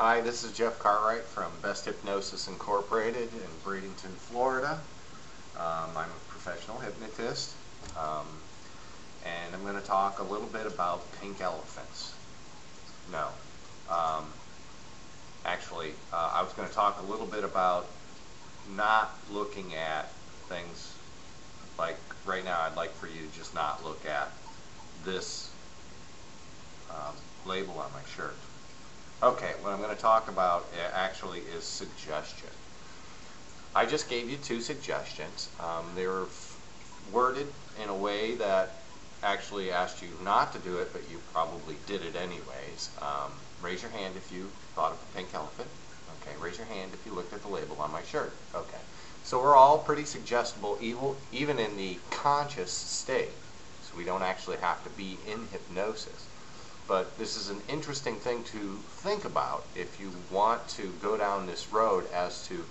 Hi, this is Jeff Cartwright from Best Hypnosis Incorporated in Bradenton, Florida. I'm a professional hypnotist, and I'm going to talk a little bit about pink elephants. No, I was going to talk a little bit about not looking at things like right now. I'd like for you to just not look at this label on my shirt. Okay, what I'm going to talk about actually is suggestion. I just gave you two suggestions. They were worded in a way that actually asked you not to do it, but you probably did it anyways. Raise your hand if you thought of a pink elephant. Okay, raise your hand if you looked at the label on my shirt. Okay, so we're all pretty suggestible, even in the conscious state. So we don't actually have to be in hypnosis. But this is an interesting thing to think about if you want to go down this road as to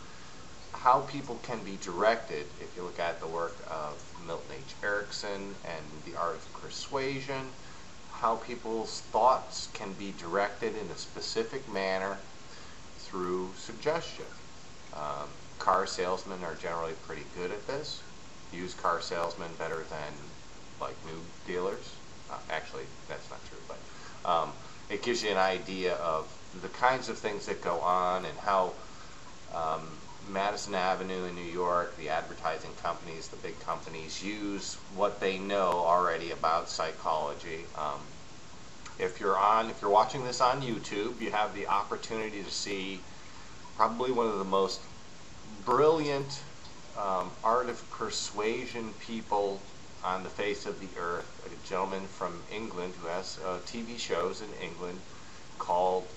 how people can be directed. If you look at the work of Milton H. Erickson and the art of persuasion, how people's thoughts can be directed in a specific manner through suggestion. Car salesmen are generally pretty good at this. Used car salesmen better than like new dealers. Actually, that's not true, but it gives you an idea of the kinds of things that go on and how Madison Avenue in New York, the advertising companies, the big companies, use what they know already about psychology. If you're watching this on YouTube, you have the opportunity to see probably one of the most brilliant art of persuasion people on the face of the earth, a gentleman from England who has TV shows in England called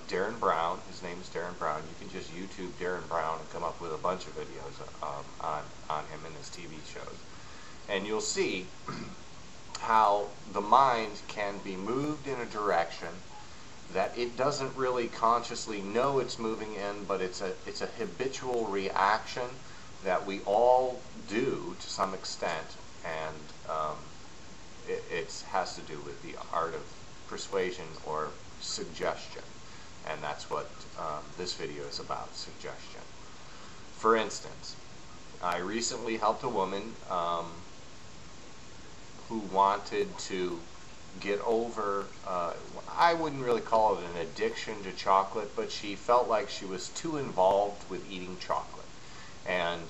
Darren Brown. His name is Darren Brown. You can just YouTube Darren Brown and come up with a bunch of videos on him and his TV shows. And you'll see how the mind can be moved in a direction that it doesn't really consciously know it's moving in, but it's a habitual reaction that we all do to some extent. And it has to do with the art of persuasion or suggestion. And that's what this video is about, suggestion. For instance, I recently helped a woman who wanted to get over, I wouldn't really call it an addiction to chocolate, but she felt like she was too involved with eating chocolate. And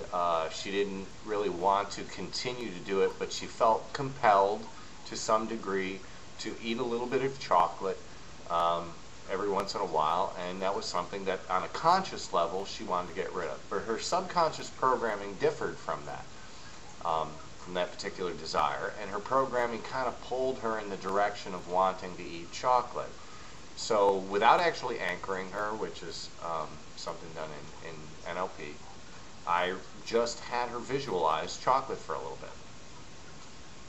she didn't really want to continue to do it, but she felt compelled to some degree to eat a little bit of chocolate every once in a while, and that was something that on a conscious level she wanted to get rid of. But her subconscious programming differed from that particular desire, and her programming kind of pulled her in the direction of wanting to eat chocolate. So without actually anchoring her, which is something done in NLP, I just had her visualize chocolate for a little bit.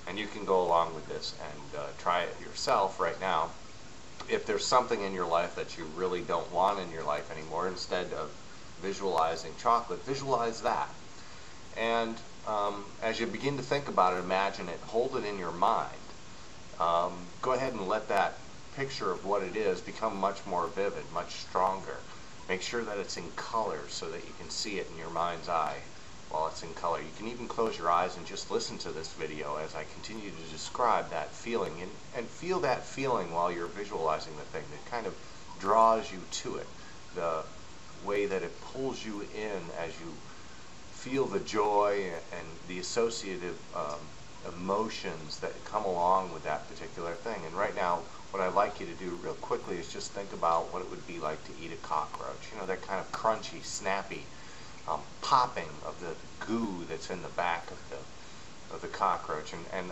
And you can go along with this and try it yourself right now. If there's something in your life that you really don't want in your life anymore, instead of visualizing chocolate, visualize that. And as you begin to think about it, imagine it, hold it in your mind. Go ahead and let that picture of what it is become much more vivid, much stronger. Make sure that it's in color so that you can see it in your mind's eye while it's in color. You can even close your eyes and just listen to this video as I continue to describe that feeling, and feel that feeling while you're visualizing the thing. It kind of draws you to it, the way that it pulls you in as you feel the joy and the associative emotions that come along with that particular thing. And right now, what I'd like you to do real quickly is just think about what it would be like to eat a cockroach. You know, that kind of crunchy, snappy popping of the goo that's in the back of the cockroach. And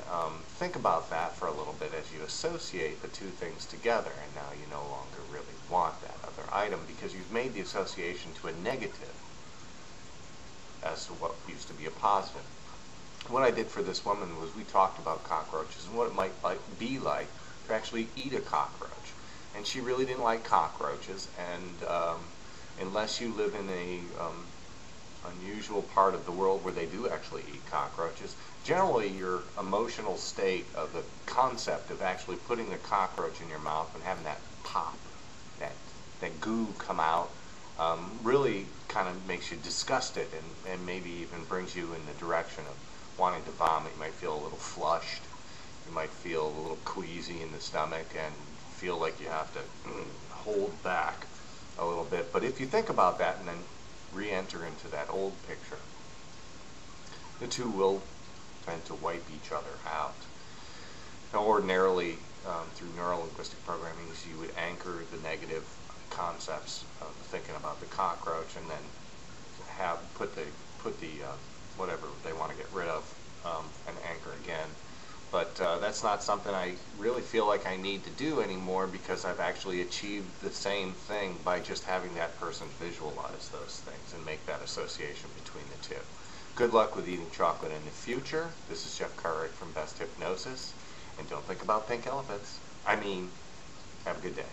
think about that for a little bit as you associate the two things together. And now you no longer really want that other item because you've made the association to a negative as to what used to be a positive. What I did for this woman was we talked about cockroaches and what it might be like to actually eat a cockroach. And she really didn't like cockroaches, and unless you live in a unusual part of the world where they do actually eat cockroaches, generally your emotional state of the concept of actually putting the cockroach in your mouth and having that pop, that that goo come out, really kind of makes you disgusted, and maybe even brings you in the direction of wanting to vomit. You might feel a little flushed. You might feel a little queasy in the stomach and feel like you have to hold back a little bit. But if you think about that and then re-enter into that old picture, the two will tend to wipe each other out. Now, ordinarily, through neuro-linguistic programming, you would anchor the negative concepts of thinking about the cockroach, and then put the whatever they want to get rid of, and anchor again. But that's not something I really feel like I need to do anymore, because I've actually achieved the same thing by just having that person visualize those things and make that association between the two. Good luck with eating chocolate in the future. This is Jeff Cartwright from Best Hypnosis. And don't think about pink elephants. I mean, have a good day.